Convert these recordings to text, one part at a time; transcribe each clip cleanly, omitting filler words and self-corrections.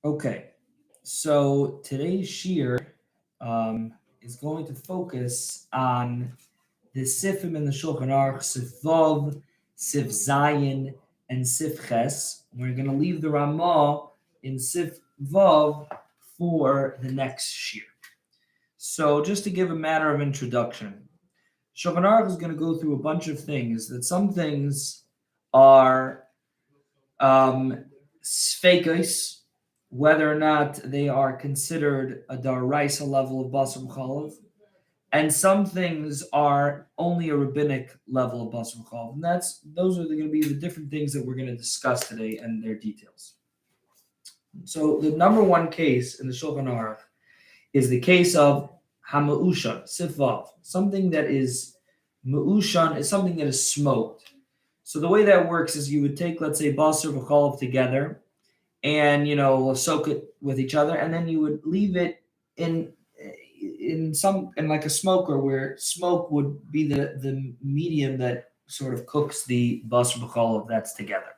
Okay, so today's Shuir is going to focus on the Seifim in the Shulchan Orech, Sif Vav, Sif Zayin, and Sif Ches. We're going to leave the Rama in Sif Vav for the next Shuir. So just to give a matter of introduction, Shulchan Orech is going to go through a bunch of things. That some things are um, sfekos, whether or not they are considered a daraisa level of basar b'chalav, and some things are only a rabbinic level of basar b'chalav. And those are going to be the different things that we're going to discuss today and their details. So the number one case in the Shulchan Orech is the case of hama'ushan, sifvav, something that is ma'ushan is something that is smoked. So the way that works is you would take, let's say, basar v'chalav together, and soak it with each other, and then you would leave it in like a smoker, where smoke would be the medium that sort of cooks the basar v'chalav that's together.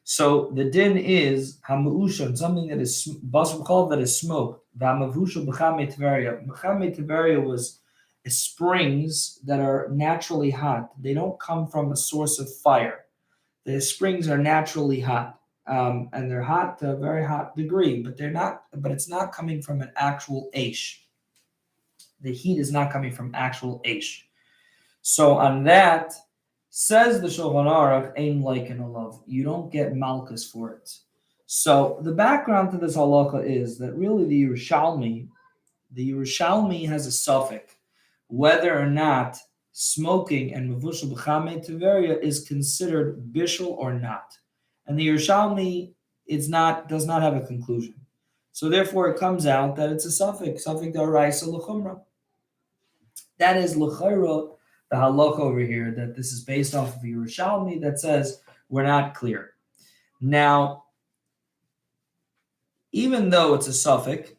So the din is hamuushan, something that is basar v'chalav that is smoked. V'hamavusha b'chame teveria. B'chame teveria was springs that are naturally hot. They don't come from a source of fire. The springs are naturally hot, and they're hot to a very hot degree, but they're not. But it's not coming from an actual aish. The heat is not coming from actual aish. So on that, says the Shulchan Orech, ain like in a love. You don't get malchus for it. So the background to this halacha is that really the Yerushalmi has a suffix whether or not smoking and mavushal b'chame teveria is considered bishul or not, and the Yerushalmi does not have a conclusion. So therefore, it comes out that it's a suffix daraisa l'chumra. That is l'chayra, the halacha over here, that this is based off of Yerushalmi that says we're not clear. Now, even though it's a suffix,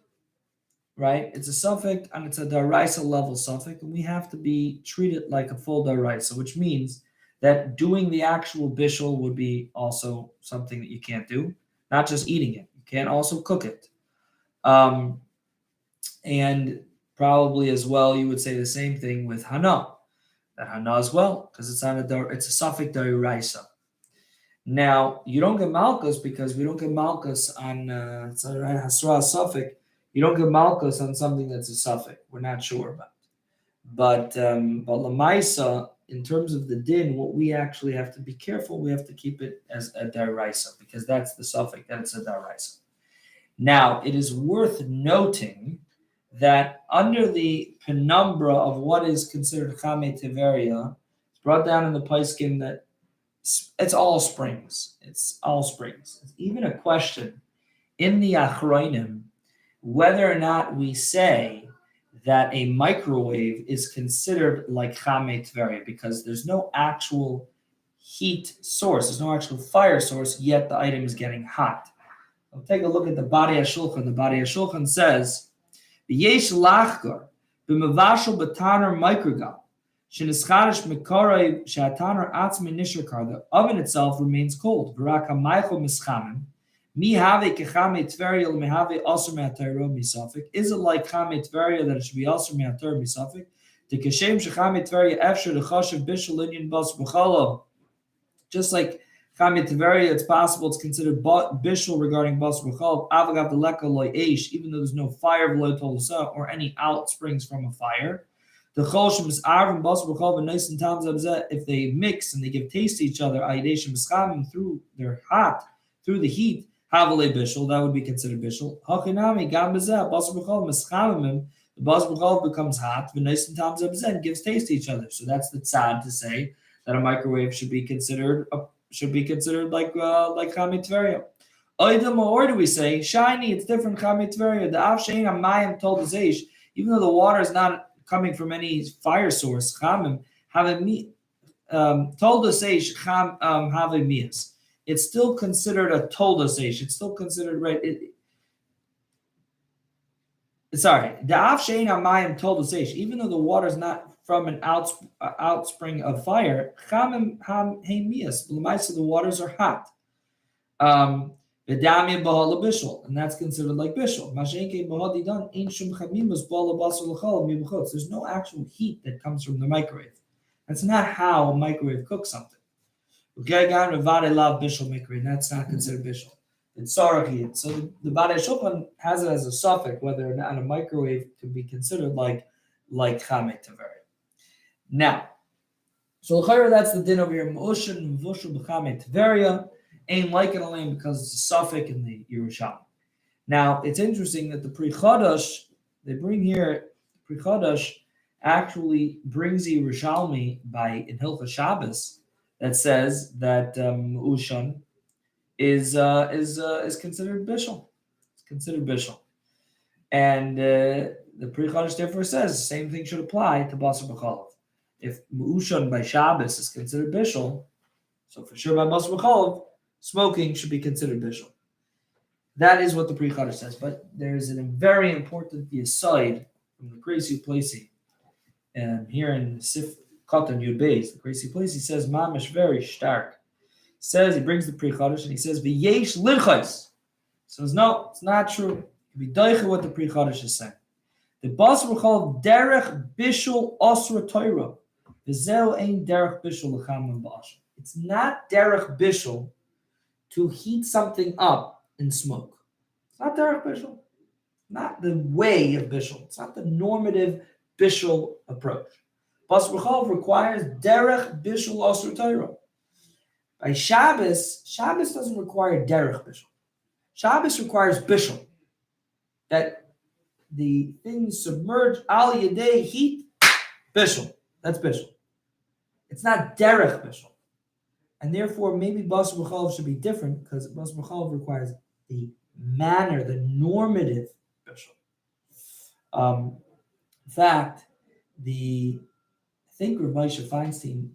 right? It's a suffix and it's a daraisa level suffix, and we have to be treated like a full daraisa, which means that doing the actual bishul would be also something that you can't do, not just eating it. You can't also cook it. And probably as well, you would say the same thing with hana. That hana as well, because it's a suffix daraisa. Now, you don't get malchus because we don't get malchus on hasra suffix. You don't get malchus on something that's a suffix. We're not sure about. But lamaisa, in terms of the din, what we actually have to be careful, we have to keep it as a daraisa, because that's the suffix, that it's a daraisa. Now, it is worth noting that under the penumbra of what is considered chame teveria, it's brought down in the paiskim that it's all springs. It's all springs. It's even a question in the achronim whether or not we say that a microwave is considered like chame teveria, because there's no actual heat source, there's no actual fire source, yet the item is getting hot. I'll take a look at the Bari HaShulchan. The Bari HaShulchan says, "Yesh lachgar b'mavashal b'taner microgam shenischadish mekarev she'ataner atzmi nishrakar." The oven itself remains cold. V'rak ha'maychol mischamim. Mi have kechame tveria l'mehave aser me'atayro misafik. Is it like chame tveria that it should be aser me'atayro misafik? The kashem shechame tveria efsher l'chashav bishul linyan bas b'chalav. Just like chame tveria, it's possible it's considered bishul regarding bas b'chalav. Avagav deleka loy eish, even though there's no fire v'loy tolusa or any outsprings from a fire. The cholshem is arvim bas b'chalav and nice and tam zabzeh. If they mix and they give taste to each other, ayideshim mischamim, through their hot, through the heat. Havale bishul, that would be considered bishul. Hachinami gam bezeh basar b'chalav mischamimim. The basar b'chalav becomes hot. V'nice and tam zabzeh, and gives taste to each other. So that's the tzad to say that a microwave should be considered like chame tveria. Oidam, or do we say shiny? It's different chame tveria. The av shein hamayim told the zeish, even though the water is not coming from any fire source. Chamim have told the zeish have mias. It's still considered a toldaseish. It's still considered right. Sorry, the af shein hamayim toldaseish. Even though the water is not from an outspring of fire, chamim ham heimias. The waters are hot. V'dami b'hala bishul, and that's considered like bishul. Mashenke b'hadi dan ein shum chamimus b'hala basar l'chalav mibchutz. There's no actual heat that comes from the microwave. That's not how a microwave cooks something. Ugegan revade lav bishul mikri, and that's not considered bishul. It's sarachid. So the Badei Shulchan has it as a suffix, whether or not a microwave could be considered like chamet taveri. Now, so l'chayr, that's the din over here. Ma'ushin mvushul b'chamet taveria. Ain't like it only because it's a suffix in the Yerushalmi. Now, it's interesting that the Pri Chadash, they bring here, Pri Chadash actually brings the Yerushalmi in Hilchos Shabbos that says that Ushan is considered bishul. It's considered bishul. And the Pri Chadash therefore says the same thing should apply to Basar B'chalav. If Ushan by Shabbos is considered bishul, so for sure by Basar B'chalav, smoking should be considered bishul. That is what the Pri Chadash says. But there is a very important aside from the crazy placey. And here in Sief Katan Yud Beis, the crazy placey says mamish very stark. Says he brings the Pri Chadash and he says v'yesh linchos. So no, it's not true. It be daicha what the Pri Chadash is saying. The Basar B'chalav derech bishul osra Torah. V'zeu ein derech bishul l'cham ba'asham. It's not derech bishul to heat something up in smoke. It's not derech bishul. Not the way of bishul. It's not the normative bishul approach. Basar B'chalav requires derech bishul osra Torah. By Shabbos doesn't require derech bishul. Shabbos requires bishul. That the things submerge al yadei heat bishul. That's bishul. It's not derech bishul. And therefore, maybe Basar B'chalav should be different because Basar B'chalav requires the manner, the normative bishul. In fact, I think Rabbi Moshe Feinstein,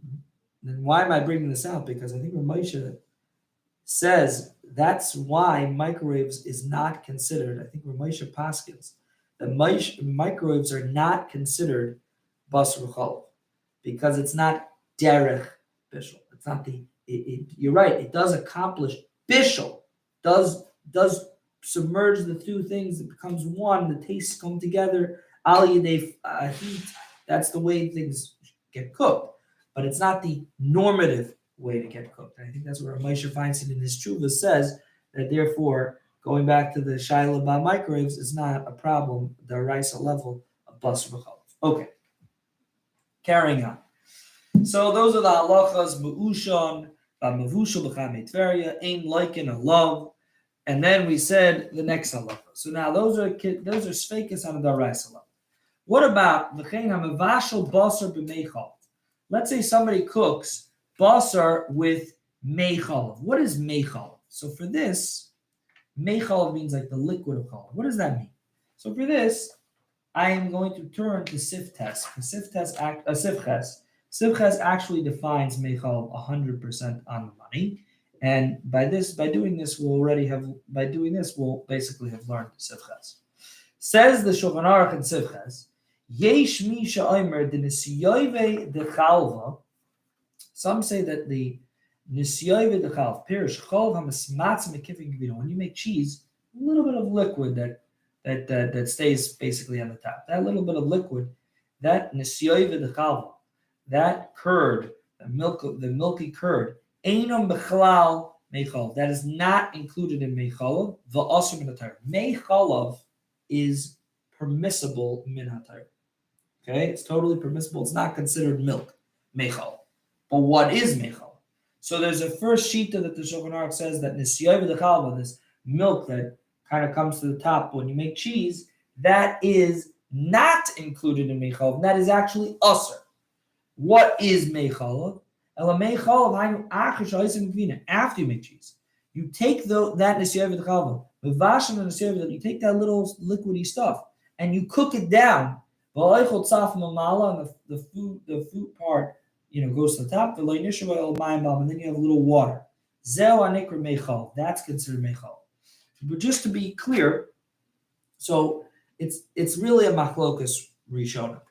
and why am I bringing this out? Because I think Rabbi Moshe says that's why microwaves is not considered. I think Rabbi Moshe paskins that microwaves are not considered Basar B'chalav because it's not derech bishul. It's not you're right. It does accomplish bishul. Does submerge the two things. It becomes one. The tastes come together. Al yadei heat. That's the way things get cooked. But it's not the normative way to get cooked. And I think that's where Moshe Feinstein in his tshuva says that therefore going back to the shaila about microwaves is not a problem. The raisa level of Basar B'chalav. Okay. Carrying on. So those are the halachas, mu'ushan, mavusha b'chamet tveria, ain liken a love, and then we said the next halacha. So now those are sfeikas on the daraisa level. What about v'chein hamavashal basar b'meichal? Let's say somebody cooks basar with meichal. What is meichal? So for this, meichal means like the liquid of chalav. What does that mean? So for this, I am going to turn to Sief test. Sief ches actually defines meichal 100% on the money, and by doing this, we'll basically have learned Sief ches. Says the Shulchan Orech and Sief ches, yesh mi she'omer de nisyoyve de chalva. Some say that the nisyoyve de chalv pirish chalv hamasmatz mekifin gvino. When you make cheese, a little bit of liquid that stays basically on the top. That little bit of liquid, that nisyoyve de chalva, that curd, the milky curd, einam bechalal meichalav. That is not included in meichalav. V'asur min hatayr. Meichalav is permissible min hatayr. Okay, it's totally permissible. It's not considered milk, meichalav. But what is meichalav? So there's a first shita that the Shulchan Orech says that nisyoyv dechalva, this milk that kind of comes to the top when you make cheese, that is not included in meichalav. That is actually usur. What is meichalav? After you make cheese, you take that nisyoyv dechalva, you take that little liquidy stuff and you cook it down. And the food part, goes to the top. And then you have a little water. That's considered meichal. But just to be clear, so it's really a machlokas rishona.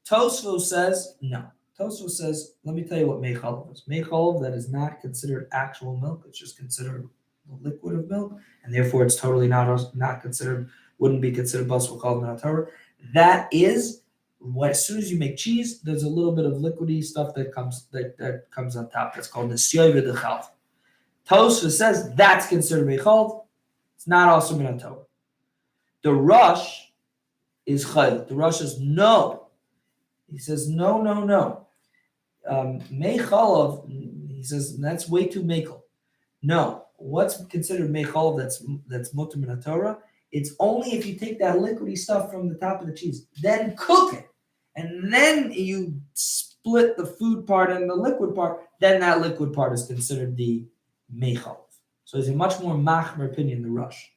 Tosfos says no. Tosfos says, let me tell you what meichal is. Meichal that is not considered actual milk. It's just considered the liquid of milk, and therefore it's totally not considered, wouldn't be considered basar called min Torah. That is what, as soon as you make cheese, there's a little bit of liquidy stuff that comes on top. That's called the Sief de Chalv. Tosfos says that's considered mechal. It's not also min Torah. The Rush is chayil. The Rush says no. He says no. Mechalav. He says that's way too mekel. No. What's considered mechalav that's mutar min Torah? It's only if you take that liquidy stuff from the top of the cheese, then cook it, and then you split the food part and the liquid part. Then that liquid part is considered the mechalav. So it's a much more machmer opinion, the Rush.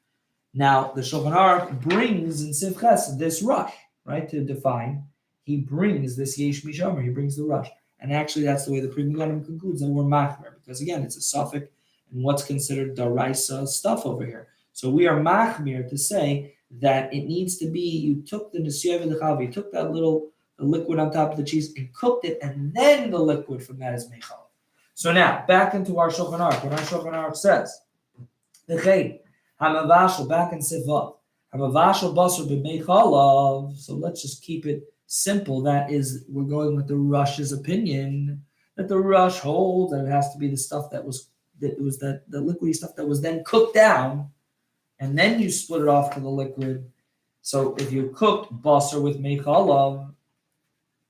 Now, the Shulchan Orech brings in Sief Ches this Rush, right, to define. He brings this Yesh Mishamer, he brings the Rush. And actually, that's the way the Pri Megadim concludes that we're machmer, because again, it's a suffix in what's considered daraisa stuff over here. So we are machmir to say that it needs to be, you took the Nesiyah v'lechav, you took that little liquid on top of the cheese and cooked it, and then the liquid from that is mechal. So now, back into our Shulchan Orech, what our Shulchan Orech says, the Chay, Hamavashal, back in Sivav. Hamavashal basar b'meichalav. So let's just keep it simple. That is, we're going with the Rush's opinion, that the Rush holds that it has to be the stuff the liquidy stuff that was then cooked down, and then you split it off to the liquid. So if you cooked basar with meichalav,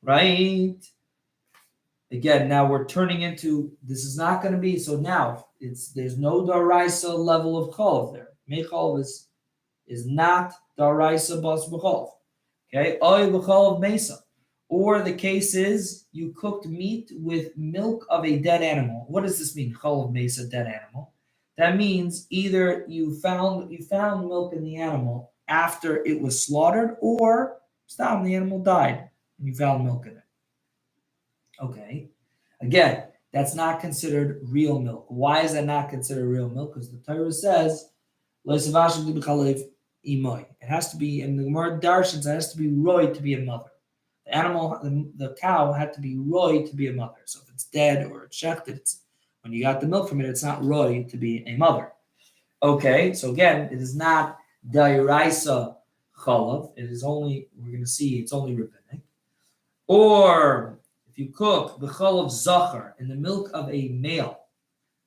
right? Again, now we're turning into, this is not going to be, so now there's no daraisa level of chalav there. Mechalav is not daraisa bas b'chalav. Okay? Oy b'chalav mesa. Or the case is you cooked meat with milk of a dead animal. What does this mean? Chalav mesa, dead animal. That means either you found milk in the animal after it was slaughtered, or stop, the animal died and you found milk in it. Okay. Again, that's not considered real milk. Why is that not considered real milk? Because the Torah says, it has to be, in the Gemara Darshans, it has to be roy to be a mother. The animal, the cow had to be roy to be a mother. So if it's dead or it's shechted, when you got the milk from it, it's not roy to be a mother. Okay, so again, it is not dairaisa chalav. It is only, we're going to see, it's only rabbinic. Or if you cook the chalav zachar, in the milk of a male.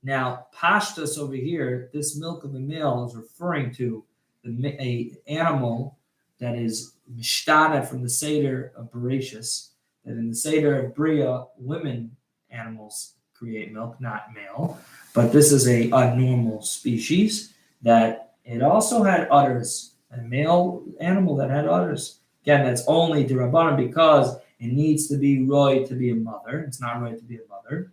Now, pashtas over here, this milk of a male is referring to a animal that is mishtaneh from the Seder of Bereshis, that in the Seder of Bria, women animals create milk, not male. But this is a normal species that it also had udders, a male animal that had udders. Again, that's only d'Rabbanan because it needs to be roy to be a mother. It's not roy to be a mother.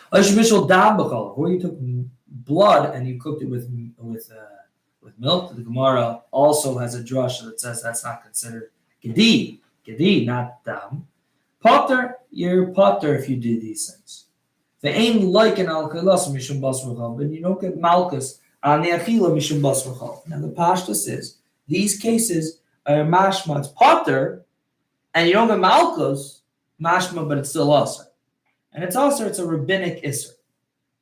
Or you took blood and you cooked it with milk. The Gemara also has a drasha that says that's not considered gedi, not dam. Potter, you're potter if you do these things. The aim like an al chilas mishum basar, but you don't get malchus on the achila mishum basar. Now the pashta says these cases are mashma, it's potter, and you don't get malchus mashma, but it's still usher. And it's also, it's a rabbinic isser.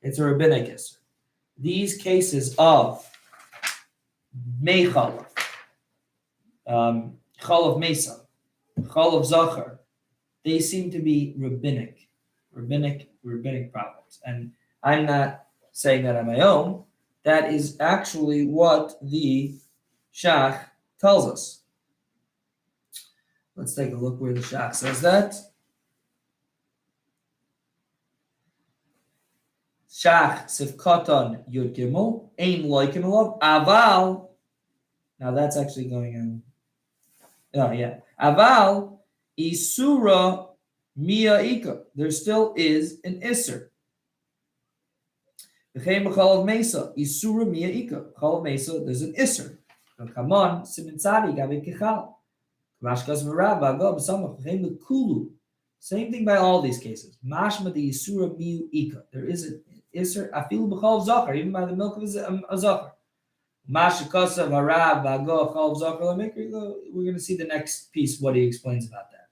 It's a rabbinic isser. These cases of meichalav, chalav mesa, chalav zachar, they seem to be rabbinic problems. And I'm not saying that on my own. That is actually what the Shach tells us. Let's take a look where the Shach says that. Shach Sif Katan Yud Gimel Ein Loikin Lov Aval. Now that's actually going on. Oh yeah. Aval Isura Mia Ika. There still is an Isser. V'chein b'chalav Mesa Isura Mia Ika. Chalav Mesa, there's an Isser. Come on, Siman Tzadi Gabe Kechal. Kavashkas V'Rab Agab Samach V'chein L'Kulu. Same thing by all these cases. Mashma the Isura Miu Ika. There is an Isser Afilu b'chalav Zachar, even by the milk of a Zachar. Mashakasav Harab Bago Chalav Zachar. We're going to see the next piece what he explains about that.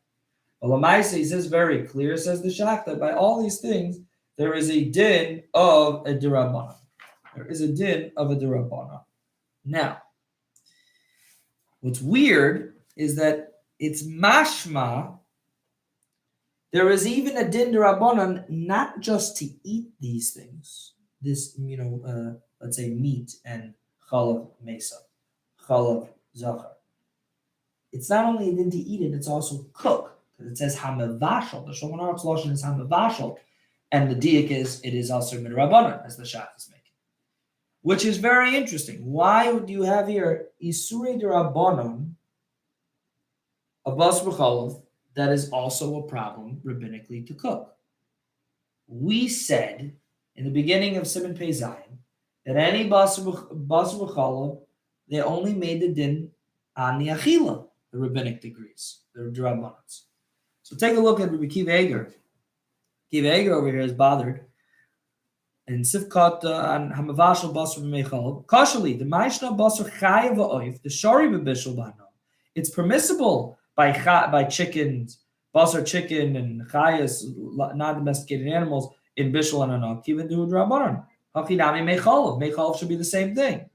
Well, Lamaisa, he says very clear, says the Shach, that by all these things there is a din of a d'Rabbanan. There is a din of a derabbanan. Now, what's weird is that it's mashma. There is even a din derabbanan not just to eat these things. This, let's say meat and chalav mesa, chalav zachar. It's not only a din to eat it; it's also cook. Because it says hamavashal. The Shulchan Orech's lashon is hamavashal, and the diak is it is also midrabanan, as the shach is making, which is very interesting. Why do you have here isuri derabanan of basar b'chalav that is also a problem rabbinically to cook? We said in the beginning of Siman Pei Zayin that any basar b'chalav they only made the din on the achila, the rabbinic degrees, the derabbanans. So take a look at Rabbi Kiva Eger. Kiva Eger over here is bothered. And Sifkat on Hamavashal Basar B'meichal. Kashali, the Maishna Basar Chayav V'oif, the Shari B'bishal B'ano. It's permissible by chickens, Basar chicken and Chayas, non-domesticated animals, in Bishal and Anak, even do Drabanan. Hachinami Meichal. Meichal should be the same thing.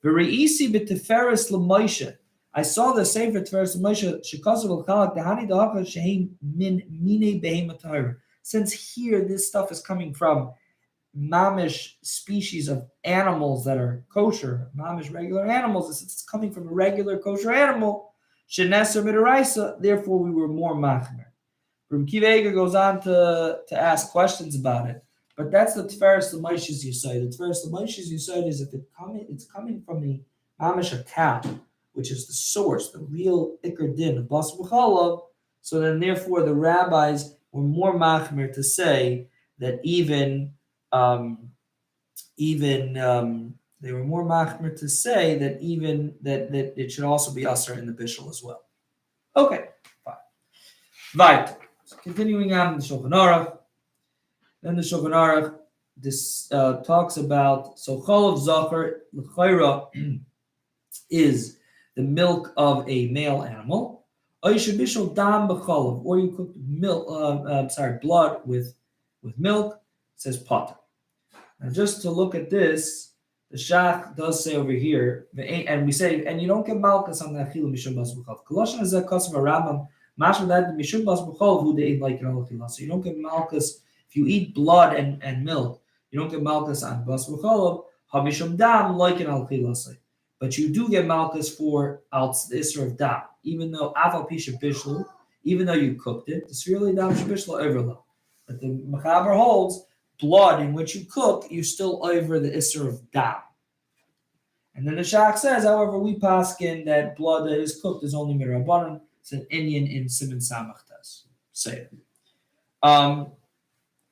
V'reisi B'teferes L'Moshe. I saw the Sefer Teferes L'Moshe, Shekasav L'Chalak, Dehani Da'aka Shehem Min Mine Behematayr. Since here this stuff is coming from mamish species of animals that are kosher, mamish regular animals, it's coming from a regular kosher animal, sheneser midaraisa, therefore we were more machmer. Rabbi Kiva Eger goes on to ask questions about it, but that's the Tiferes L'Moshe's Yesod. The Tiferes L'Moshe's Yesod is if it's coming from the mamish a cow, which is the source, the real ikar din of basar b'chalav, so then therefore the rabbis were more machmer to say that they were more machmer to say that even that it should also be asr in the bishul as well. Okay, fine. Right. So continuing on in the Shulchan Orech. Then the Shulchan Orech this talks about chalav zachar l'chayra is the milk of a male animal. Or you should bishul dam b'chalav, or you cook milk. Blood with milk. It says potter. Now, just to look at this, the Shach does say over here, and we say, and you don't get malchus on the achilu mishum basar b'chalav. Koloshan is a custom of Rama. Mashma that mishum basar b'chalav who they eat like an achilah. So you don't get malchus if you eat blood and milk. You don't get malchus on basar b'chalav. Hamishum dam like an achilah. But you do get malchus for the isra of dam, even though afal pisha bishul, even though you cooked it, the svirli dam shabishla overload. But the Machaber holds blood in which you cook, you still over the isser of dam. And then the Shach says, however, we paskin that blood that is cooked is only mirabanan. It's an Indian in Siman Samachtas. Say it.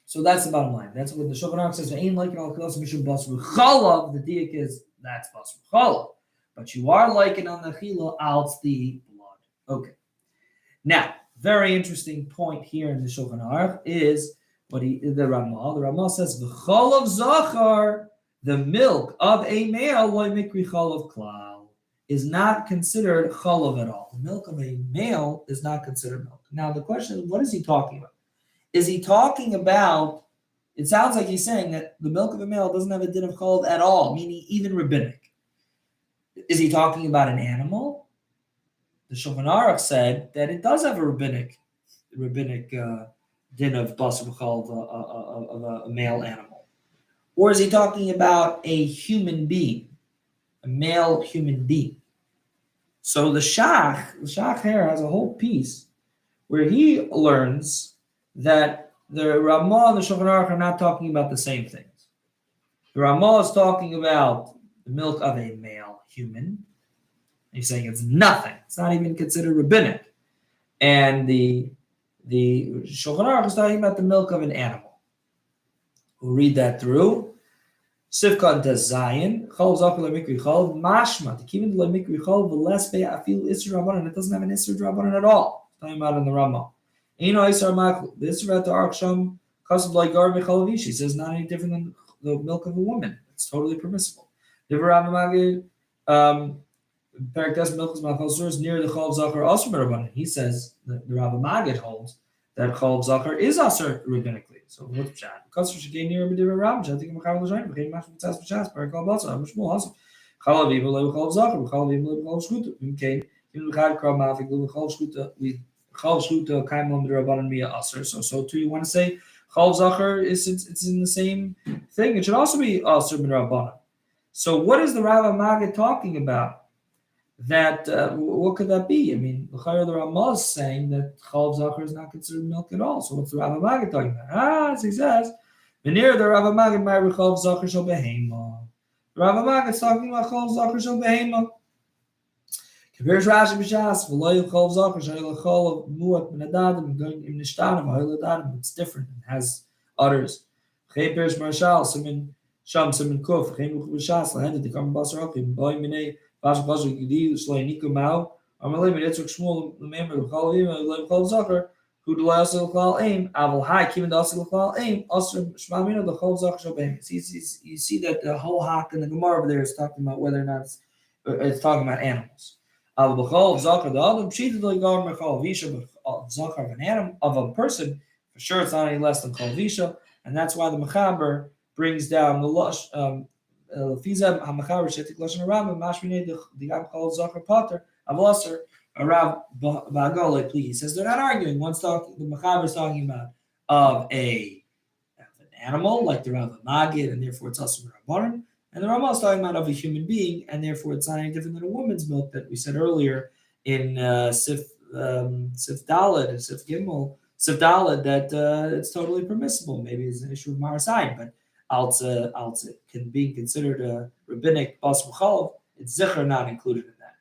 So that's the bottom line. That's what the Shulchan Orech says. Ain't like it all mishum basar b'chalav. The diak is that's basar b'chalav, but you are like it on the chila out the blood. Okay. Now, very interesting point here in the Shulchan Orech is the Rama. The Rama says v'chalav zachar, the milk of a male loy mikri chalav klal, is not considered chalav at all. The milk of a male is not considered milk. Now the question is, what is he talking about? Is he talking about? It sounds like he's saying that the milk of a male doesn't have a din of chalav at all, meaning even rabbinic. Is he talking about an animal? The Shulchan Orech said that it does have a rabbinic din of basar b'chalav of a male animal. Or is he talking about a human being, a male human being? So the Shach here has a whole piece where he learns that the Rama and the Shulchan Orech are not talking about the same things. The Rama is talking about the milk of a male human. He's saying it's nothing. It's not even considered rabbinic. And the Shulchan Orech is talking about the milk of an animal. We'll read that through. Sifka does Zayin. Chalav zachar lemikri chalav mashma. The kivin lemikri chalav v'les be'afil isur rabbanan. It doesn't have an isur rabbanan at all. It's talking about in the Rama. Eino isur makl. The isur at the arksham kasav laigar mechalavishi. Says not any different than the milk of a woman. It's totally permissible. The Rama magid. Parakdas milk is machal source near the chalav zachar also rabbanan. He says the Rabbi Magid holds that Chalav Zachar is Aser rabbinically. So what's Pshat? Because she came near B'divrei Rama, Pshat Tikkun Machar L'Shayin, V'chein Mach Mitzas B'Shas, Parakal Basar, Amishmul Hasam, Chalav Iva Lev Chalav Zachar, Chalav Iva Lev Chalav Shchuta, V'mkein, V'im L'chad Krav Mafik Lev Chalav Shchuta, Chalav Shchuta Kaim Lam D'Rabbanan Mia Aser. So too you want to say Chalav Zachar is it's in the same thing. It should also be Aser B'Rabbanan. So what is the Rav Magid talking about? That what could that be? I mean, the Rama is saying that Chalav Zachar is not considered milk at all. So what's the Rav Magid talking about? As he says, Venir the Rav Magid Ma'ir Chalav Zachar Shel Behema. The Rav Magid is talking about Chalav Zachar Shel Behema. Compares Rashi B'Shas V'loy Chalav Zachar Shel Chalav Muat Min Adadim Im Nishtanim Ha'il Adadim. It's different. It has utters. Compares Marshal Siman Sham Siman Kuf. Compares B'Shas Lahendet the Kam Basar Akim Boy Minei. Basar Gidi Shloi Niku Mao. Amalei Mitzvah Shmuel Remember the Chalavim Lev Chalav Zachar who do Lasel Chal Aim Aval Hai Kim Dasel Chal Aim Asr Shmamina the Chalav Zachar Shabim. You see that the whole hak in the Gemara over there is talking about whether or not it's talking about animals. Aval B'Chalav Zachar the Adam Pshita the Gar Mechal Visha but Zachar of an animal of a person for sure it's not any less than Chal Visha, and that's why the Mechaber brings down the lush. Fizab Hamachaber Shetik Lashon Rama Mashmine the Gam Chalav Zachar Pater Avlaser Rav Bagale. Please, he says they're not arguing. One's talking, the Mechaber is talking about of an animal like the Rav Magid, and therefore it's also Rabbanan. And the Rama is talking about of a human being, and therefore it's not any different than a woman's milk that we said earlier in Sief Daled and Sief Gimel, Sief Daled, that it's totally permissible. Maybe it's an issue of Marasai, but Alza can be considered a rabbinic Basar Chalav. It's Zichar not included in that.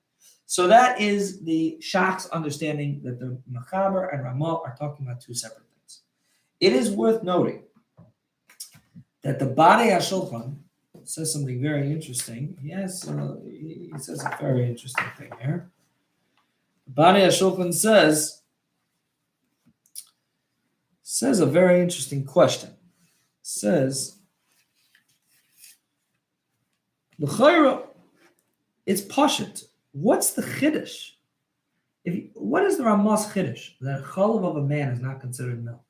So that is the Shach's understanding that the Mechaber and Rama are talking about two separate things. It is worth noting that the Badei HaShulchan says something very interesting. Yes, he says a very interesting thing here. The Badei HaShulchan says a very interesting question. Says, L'chayra, it's pashut. What's the chiddush? What is the Rama's chiddush? That chalav of a man is not considered milk.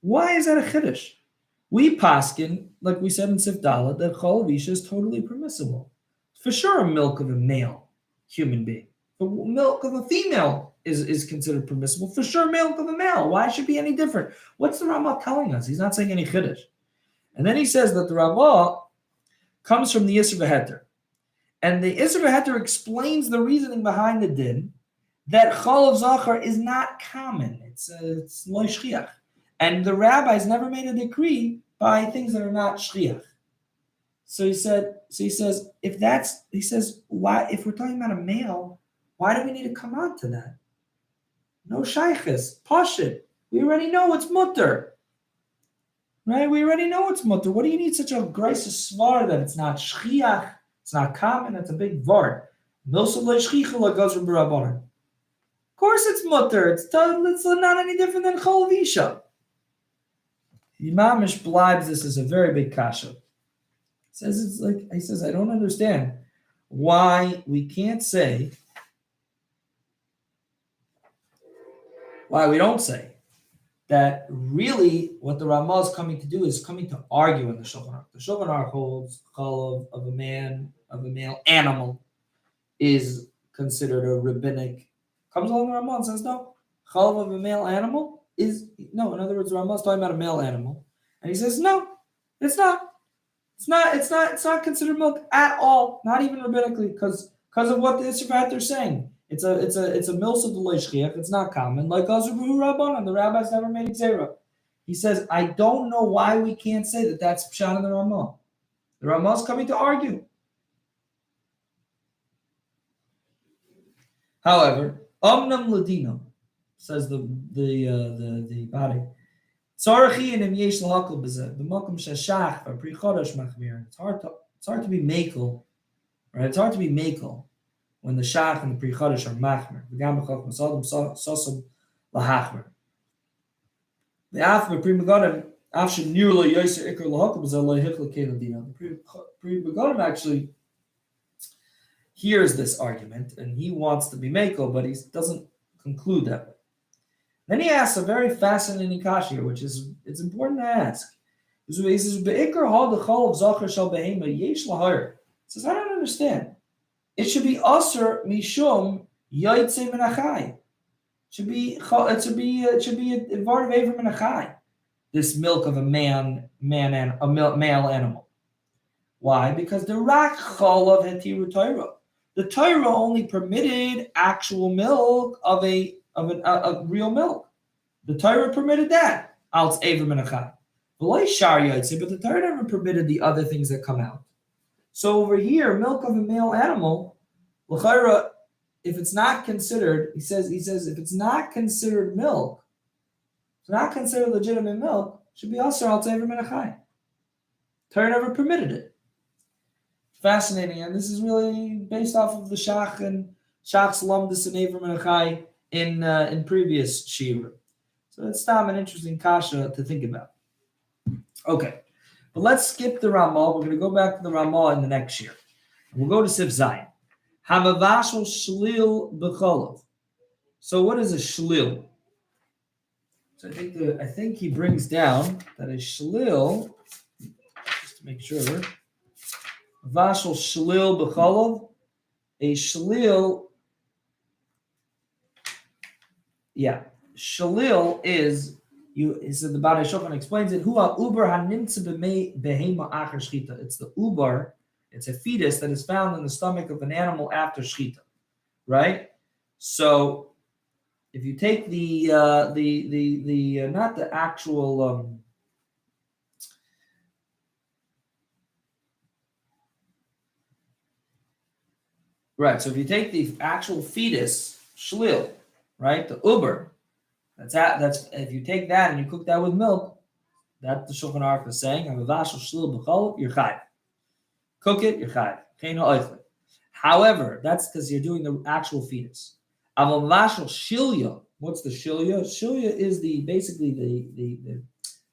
Why is that a chiddush? We paskin, like we said in Sief Daled, that chalav isha is totally permissible. For sure, milk of a male human being. But milk of a female is considered permissible. For sure, milk of a male. Why should it be any different? What's the Rama telling us? He's not saying any chiddush. And then he says that the Rama comes from the Yisr V'Heter. And the Yisr V'Heter explains the reasoning behind the din that Chalav Zachar is not common. It's lo shchiach. And the rabbis never made a decree by things that are not shchiach. So he says, why, if we're talking about a male, why do we need to come on to that? No shaykhis, pashit. We already know it's mutter. Right? We already know it's mutter. What do you need such a grace svar that it's not shchiach, it's not common, it's a big vard. Of course it's mutter. It's not any different than chol visha. Imam Mishblibes this is a very big kasha. He says, I don't understand why we can't say, why we don't say that really what the Rama is coming to do is coming to argue in the Shulchan Orech. The Shulchan Orech holds chalav of a male animal is considered a rabbinic. Comes along the Rama and says no, chalav of a male animal is no. In other words, the Rama is talking about a male animal, and he says no, it's not. It's not considered milk at all, not even rabbinically, because of what the Yisrael are saying. It's a milsa d'lo shchiach. It's not common. Like Azrubu Rabbanan, the rabbis never made xera. He says, I don't know why we can't say that that's pshat in the Rama. The Rama is coming to argue. However, Omnam Ladino, says the body. It's hard to be makel, right? It's hard to be makel when the shach and the pri chodesh are machmer. The gam b'chok masadim sosam lahachmer. The af pri megadim afshe nirlo yoser ikar lahakol b'zel lohichla keladina. The pri megadim actually hears this argument and he wants to be makel, but he doesn't conclude that way. Then he asks a very fascinating kasha here, which is it's important to ask. He says, "Be'ikar ha dechol of zacher shel behema yesh lahar." He says, I don't understand. It should be aser mishum yaitze menachai. It should be a vart of aver menachai. This milk of a male animal. Why? Because the rak chol of hetiru Torah. The Torah only permitted actual milk of a real milk. The Torah permitted that. Al aver menachai. But the Torah never permitted the other things that come out. So over here, milk of a male animal, l'chayra, if it's not considered, he says if it's not considered milk, it's not considered legitimate milk, it should be also al tever menachai. Torah never permitted it. Fascinating, and this is really based off of the Shach and Shach's lamdus and aver menachai in previous shiur. So it's an interesting kasha to think about. Okay, but let's skip the Rama. We're going to go back to the Rama in the next year. We'll go to Sif Zayin. Hamavashal shlil b'cholov. So what is a shlil? So I think he brings down that a shlil, just to make sure, vashal shlil b'cholov, a shlil, shlil is. He said the Bari Shulchan explains it. Hua uber hanimtze behema acher shchita. It's the uber. It's a fetus that is found in the stomach of an animal after shchita, right? So, if you take the not the actual right. So if you take the actual fetus shlil, right, the uber. That's if you take that and you cook that with milk, that the Shulchan Orech is saying, you're chayiv. Cook it, you're chayiv. However, that's because you're doing the actual fetus. Shilya. What's the shilya? Shilya is basically the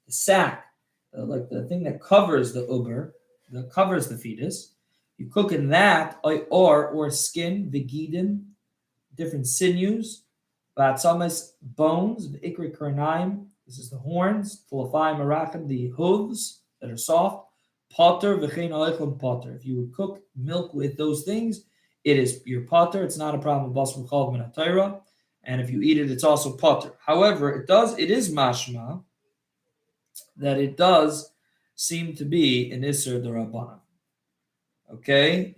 sack, like the thing that covers the uber, that covers the fetus. You cook in that, or skin, vigidin, different sinews. Batzamas, bones, the ikri karnaim, this is the horns, tulafai marachim, the hooves that are soft, potter, v'chein oichel potter. If you would cook milk with those things, it is your potter. It's not a problem with basar called min ha-Torah, and if you eat it, it's also potter. However, it is mashma that it does seem to be an isser d'Rabbanan. Okay,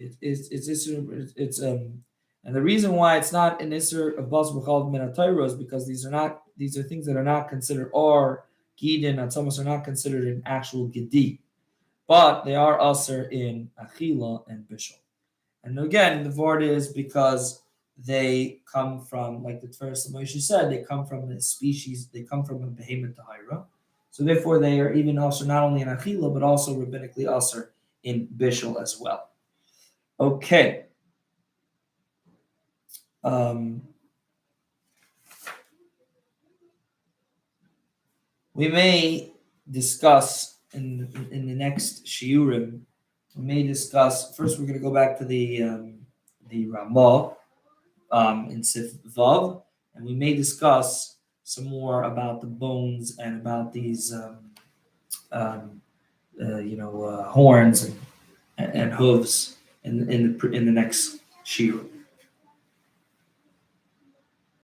and the reason why it's not an isser of basar b'chalav min ha-Torah is because these are things that are not considered, or gidin and some are not considered an actual gedi, but they are also in achila and bishul. And again, the word is because they come from, like the first Moshe said, they come from a species, they come from a behemoth tahira. So therefore, they are even also not only in achila, but also rabbinically also in bishul as well. Okay. We may discuss in the next shiurim. We may discuss first. We're going to go back to the Rama in Sief Vav, and we may discuss some more about the bones and about these horns and hooves in the next shiur.